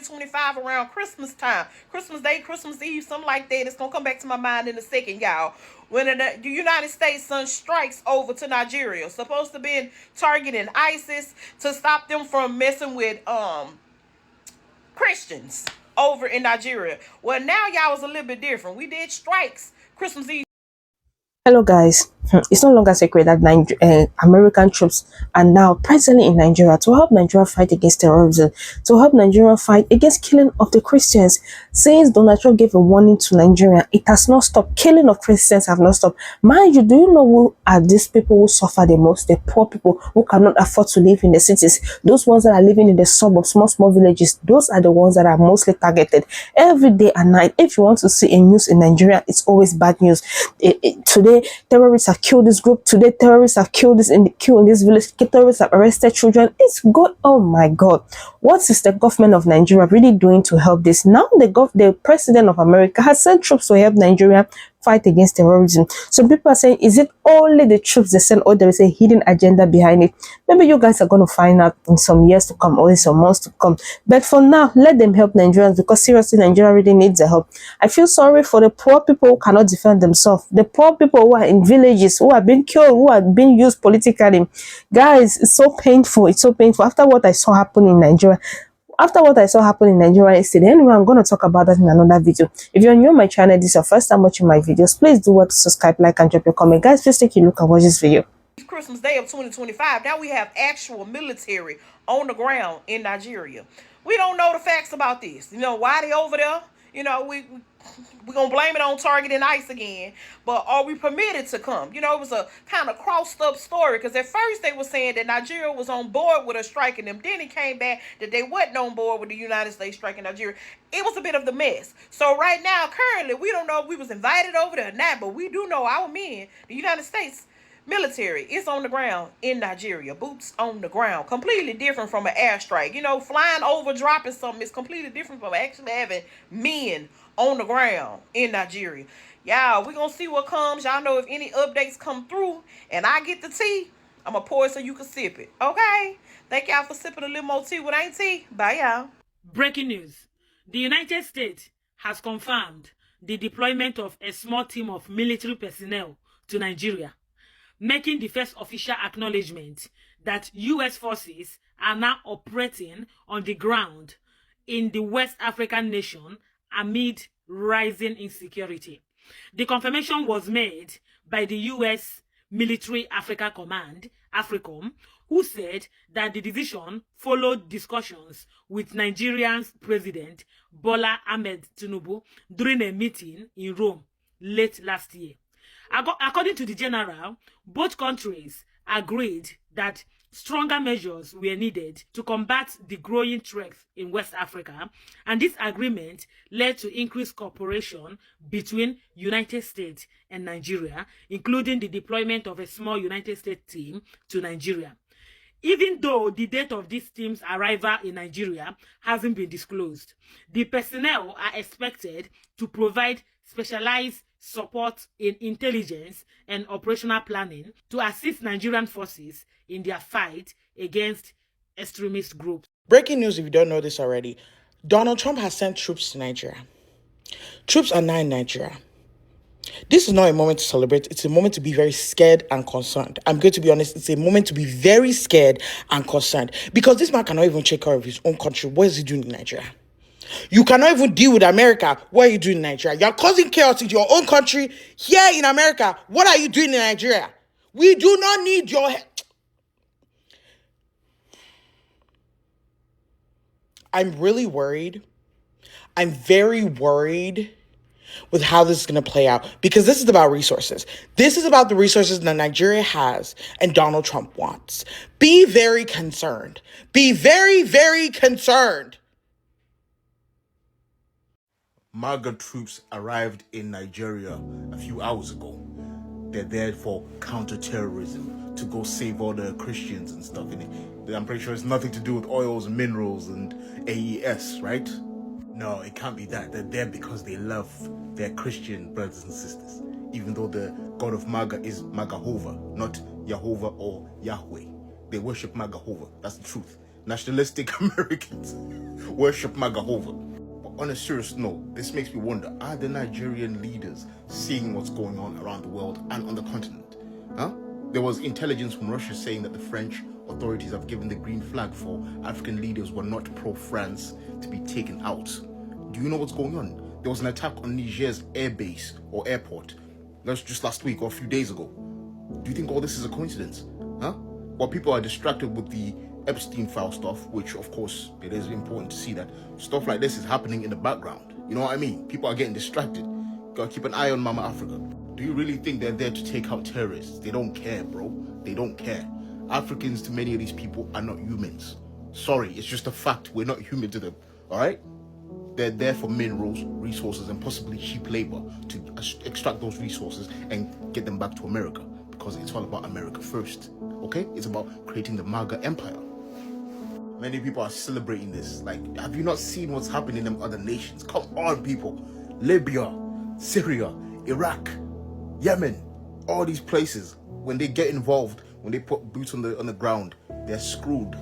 2025 around Christmas time. Christmas Day, Christmas Eve, something like that. It's going to come back to my mind in a second, y'all. When the United States sent strikes over to Nigeria, supposed to be targeting ISIS to stop them from messing with Christians over in Nigeria. Well, now y'all was a little bit different. We did strikes Christmas Eve. Hello, guys. It's no longer secret that American troops are now presently in Nigeria to help Nigeria fight against terrorism, to help Nigeria fight against killing of the Christians. Since Donald Trump gave a warning to Nigeria, it has not stopped. Killing of Christians have not stopped. Mind you, do you know who are these people who suffer the most? The poor people who cannot afford to live in the cities. Those ones that are living in the suburbs, small villages. Those are the ones that are mostly targeted every day and night. If you want to see a news in Nigeria, it's always bad news. Today, terrorists have killed this group. Today, terrorists have killed in this village. Terrorists have arrested children. It's good. Oh my God. What is the government of Nigeria really doing to help this? Now the president of America has sent troops to help Nigeria fight against terrorism. Some people are saying, is it only the troops they send, or there is a hidden agenda behind it? Maybe you guys are going to find out in some years to come or in some months to come. But for now, let them help Nigerians, because seriously, Nigeria really needs the help. I feel sorry for the poor people who cannot defend themselves. The poor people who are in villages, who are being killed, who are being used politically. Guys, it's so painful. It's so painful. After what I saw happen in Nigeria, yesterday. Anyway, I'm going to talk about that in another video. If you're new on my channel, this is your first time watching my videos, please do what to subscribe, like, and drop your comment. Guys, please take a look and watch this video. Christmas Day of 2025, now we have actual military on the ground in Nigeria. We don't know the facts about this. You know, why they over there? You know, we're going to blame it on targeting ICE again. But are we permitted to come? You know, it was a kind of crossed up story, because at first they were saying that Nigeria was on board with us striking them. Then it came back that they wasn't on board with the United States striking Nigeria. It was a bit of the mess. So right now, currently, we don't know if we was invited over there or not, but we do know our men, the United States military, is on the ground in Nigeria. Boots on the ground. Completely different from an airstrike. You know, flying over, dropping something is completely different from actually having men on the ground in Nigeria. Y'all, we're going to see what comes. Y'all know if any updates come through and I get the tea, I'm going to pour it so you can sip it. Okay? Thank y'all for sipping a little more tea with ain't tea. Bye, y'all. Breaking news. The United States has confirmed the deployment of a small team of military personnel to Nigeria, making the first official acknowledgement that U.S. forces are now operating on the ground in the West African nation amid rising insecurity. The confirmation was made by the U.S. Military Africa Command, AFRICOM, who said that the decision followed discussions with Nigeria's President Bola Ahmed Tinubu during a meeting in Rome late last year. According to the general, both countries agreed that stronger measures were needed to combat the growing threat in West Africa, and this agreement led to increased cooperation between United States and Nigeria, including the deployment of a small United States team to Nigeria. Even though the date of this team's arrival in Nigeria hasn't been disclosed, the personnel are expected to provide specialized support in intelligence and operational planning to assist Nigerian forces in their fight against extremist groups. Breaking news, if you don't know this already, Donald Trump has sent troops to Nigeria. Troops are now in Nigeria. This is not a moment to celebrate. It's a moment to be very scared and concerned. I'm going to be honest. It's a moment to be very scared and concerned, because this man cannot even take care of his own country. What is he doing in Nigeria? You cannot even deal with America. What are you doing in Nigeria? You're causing chaos in your own country here in America. What are you doing in Nigeria? We do not need your help. I'm really worried. I'm very worried with how this is going to play out, because this is about resources. This is about the resources that Nigeria has and Donald Trump wants. Be very concerned. Be very, very concerned. MAGA troops arrived in Nigeria a few hours ago. They're there for counter-terrorism, to go save all the Christians and stuff in it. I'm pretty sure it's nothing to do with oils and minerals and AES, right? No, it can't be that. They're there because they love their Christian brothers and sisters, even though the God of MAGA is Magahova, not Jehovah or Yahweh. They worship Magahova. That's the truth. nationalistic Americans worship Magahova. But on a serious note, this makes me wonder, are the Nigerian leaders seeing what's going on around the world and on the continent? Huh? There was intelligence from Russia saying that the French authorities have given the green flag for African leaders who are not pro-France to be taken out. Do you know what's going on? There was an attack on Niger's airbase or airport. That's just last week or a few days ago. Do you think all this is a coincidence? Huh? While people are distracted with the Epstein file stuff, which of course it is important to see that stuff like this is happening in the background. You know what I mean? People are getting distracted. Gotta keep an eye on Mama Africa. Do you really think they're there to take out terrorists? They don't care, bro. They don't care. Africans to many of these people are not humans. Sorry, it's just a fact. We're not human to them. Alright? They're there for minerals, resources, and possibly cheap labor to extract those resources and get them back to America. Because it's all about America first. Okay? It's about creating the MAGA empire. Many people are celebrating this. Like, have you not seen what's happening in them other nations? Come on, people. Libya, Syria, Iraq, Yemen, all these places, when they get involved, when they put boots on the ground, they're screwed.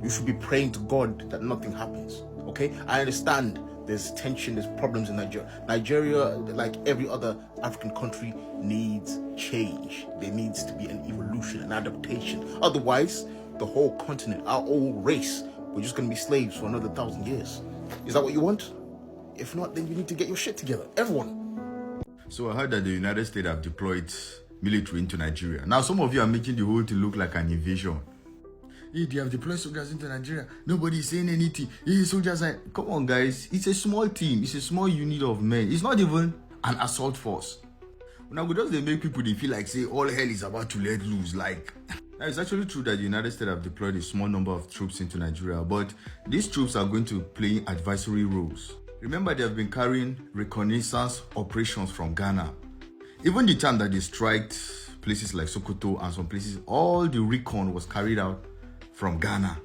You should be praying to God that nothing happens. Okay? I understand there's tension, there's problems in Nigeria. Nigeria, like every other African country, needs change. There needs to be an evolution, an adaptation. Otherwise, the whole continent, our whole race, we're just going to be slaves for another 1,000 years. Is that what you want? If not, then you need to get your shit together. Everyone. So I heard that the United States have deployed military into Nigeria. Now some of you are making the whole thing look like an invasion. Hey, they have deployed soldiers into Nigeria. Nobody is saying anything. Hey, soldiers are... Come on, guys. It's a small team. It's a small unit of men. It's not even an assault force. Now, because they make people, they feel like, say, all hell is about to let loose. Like... Now, it's actually true that the United States have deployed a small number of troops into Nigeria, but these troops are going to play advisory roles. Remember, they have been carrying reconnaissance operations from Ghana. Even the time that they striked places like Sokoto and some places, all the recon was carried out from Ghana.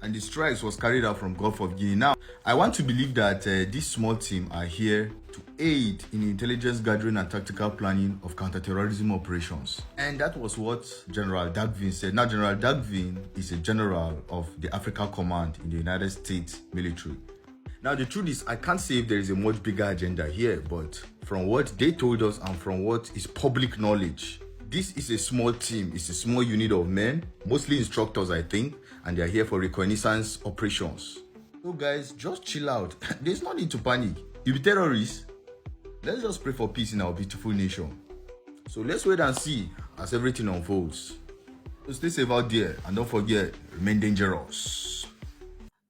And the strikes was carried out from Gulf of Guinea. Now, I want to believe that this small team are here to aid in intelligence gathering and tactical planning of counterterrorism operations. And that was what General Dagvin said. Now, General Dagvin is a general of the Africa Command in the United States military. Now, the truth is, I can't say if there is a much bigger agenda here, but from what they told us and from what is public knowledge, this is a small team. It's a small unit of men, mostly instructors, I think, and they are here for reconnaissance operations. So guys, just chill out. There's no need to panic. You be terrorists. Let's just pray for peace in our beautiful nation. So let's wait and see as everything unfolds. So stay safe out there and don't forget, remain dangerous.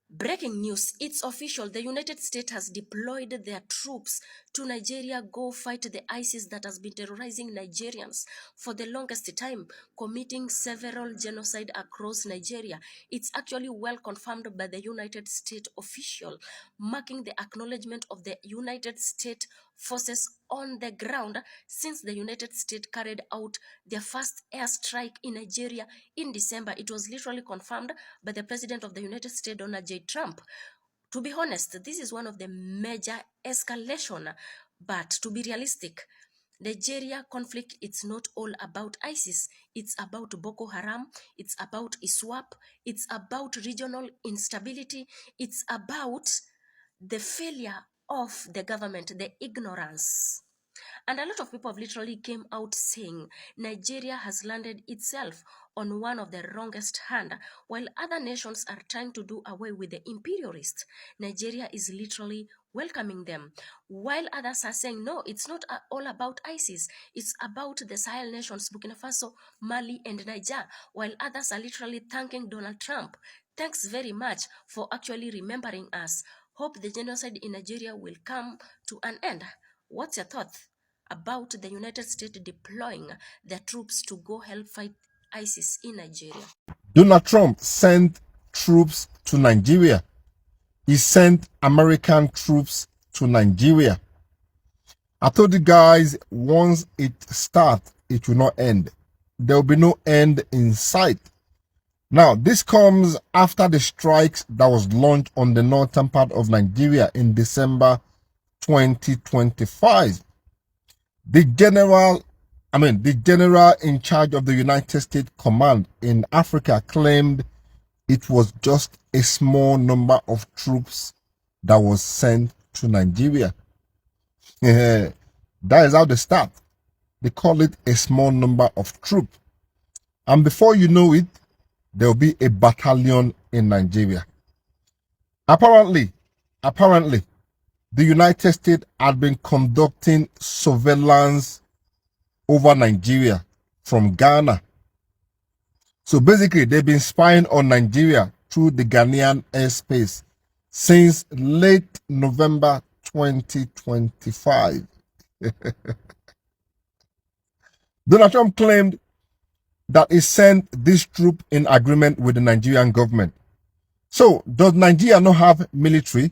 Breaking news, it's official. The United States has deployed their troops to Nigeria, go fight the ISIS that has been terrorizing Nigerians for the longest time, committing several genocide across Nigeria. It's actually well confirmed by the United States official, marking the acknowledgement of the United States forces on the ground since the United States carried out their first airstrike in Nigeria in December. It was literally confirmed by the President of the United States, Donald J. Trump. To be honest, this is one of the major escalation, but to be realistic, Nigeria conflict, it's not all about ISIS. It's about Boko Haram. It's about ISWAP. It's about regional instability. It's about the failure of the government, the ignorance. And a lot of people have literally came out saying Nigeria has landed itself on one of the wrongest hand, while other nations are trying to do away with the imperialists. Nigeria is literally welcoming them, while others are saying, no, it's not all about ISIS. It's about the Sahel nations, Burkina Faso, Mali, and Niger, while others are literally thanking Donald Trump. Thanks very much for actually remembering us. Hope the genocide in Nigeria will come to an end. What's your thought about the United States deploying their troops to go help fight ISIS in Nigeria? Donald Trump sent troops to Nigeria. He sent American troops to Nigeria. I told you guys, once it starts, it will not end. There will be no end in sight. Now, this comes after the strikes that was launched on the northern part of Nigeria in December 2025. The general in charge of the United States Command in Africa claimed it was just a small number of troops that was sent to Nigeria. That is how they start. They call it a small number of troops. And before you know it, there will be a battalion in Nigeria. Apparently, the United States had been conducting surveillance over Nigeria from Ghana. So basically, they've been spying on Nigeria through the Ghanaian airspace since late November 2025. Donald Trump claimed that he sent this troop in agreement with the Nigerian government. So, does Nigeria not have military?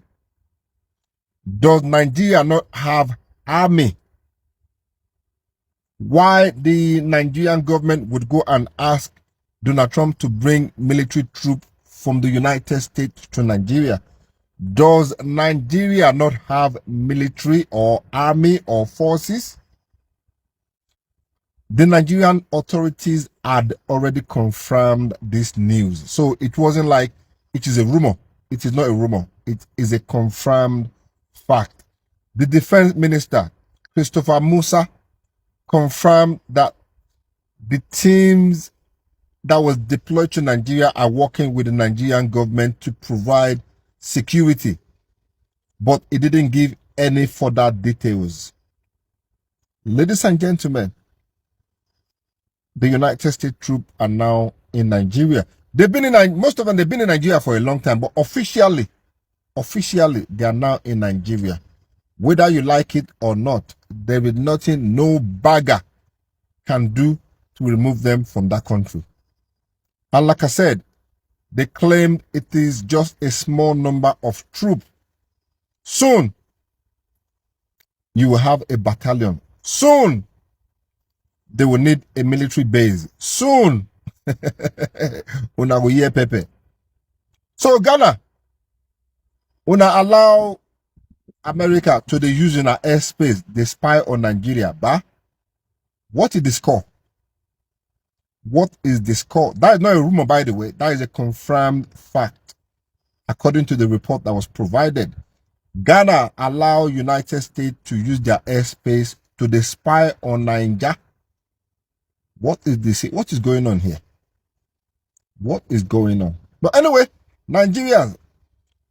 Does Nigeria not have army? Why the Nigerian government would go and ask Donald Trump to bring military troops from the United States to Nigeria? Does Nigeria not have military or army or forces? The Nigerian authorities had already confirmed this news. So it wasn't like it is a rumor. It is not a rumor. It is a confirmed fact. The defense minister, Christopher Musa, confirmed that the teams that was deployed to Nigeria are working with the Nigerian government to provide security. But he didn't give any further details. Ladies and gentlemen, the United States troops are now in Nigeria. Most of them, they've been in Nigeria for a long time, but officially, they are now in Nigeria. Whether you like it or not, there is nothing no bagger can do to remove them from that country. And like I said, they claimed it is just a small number of troops. Soon, you will have a battalion. Soon, they will need a military base. Soon, una go hear Pepe. So Ghana, una allow America to the use in our airspace, they spy on Nigeria. But what is the score? What is the score? That is not a rumor, by the way. That is a confirmed fact, according to the report that was provided. Ghana allow United States to use their airspace to the spy on Nigeria. What is this? What is going on here? What is going on? But anyway, Nigerians,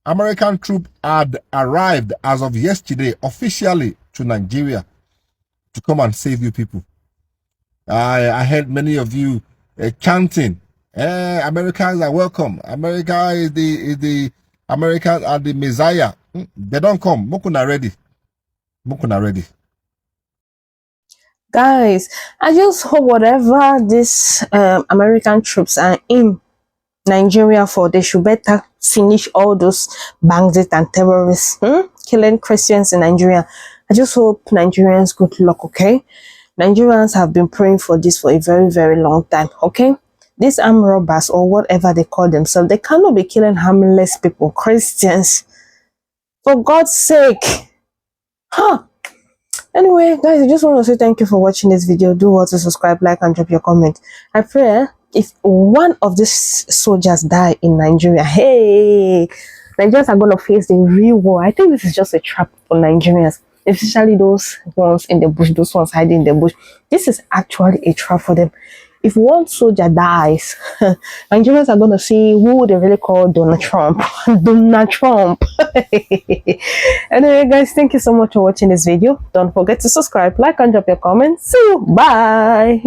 American troops had arrived as of yesterday officially to Nigeria to come and save you people. I heard many of you chanting, Americans are welcome. America is the Americans are the Messiah. They don't come. Mukuna ready. Mukuna ready. Guys, I just hope whatever these American troops are in Nigeria for, they should better finish all those bandits and terrorists killing Christians in Nigeria. I just hope Nigerians good luck, okay? Nigerians have been praying for this for a very, very long time, okay? These armed robbers or whatever they call themselves, they cannot be killing harmless people, Christians. For God's sake. Huh? Anyway, guys, I just want to say thank you for watching this video. Do want to subscribe, like, and drop your comment. I pray if one of these soldiers die in Nigeria, hey, Nigerians are going to face the real war. I think this is just a trap for Nigerians, especially those ones in the bush, those ones hiding in the bush. This is actually a trap for them. If one soldier dies, Nigerians are going to see who they really call Donald Trump. Donald Trump. Anyway, guys, thank you so much for watching this video. Don't forget to subscribe, like, and drop your comments. See you. Bye.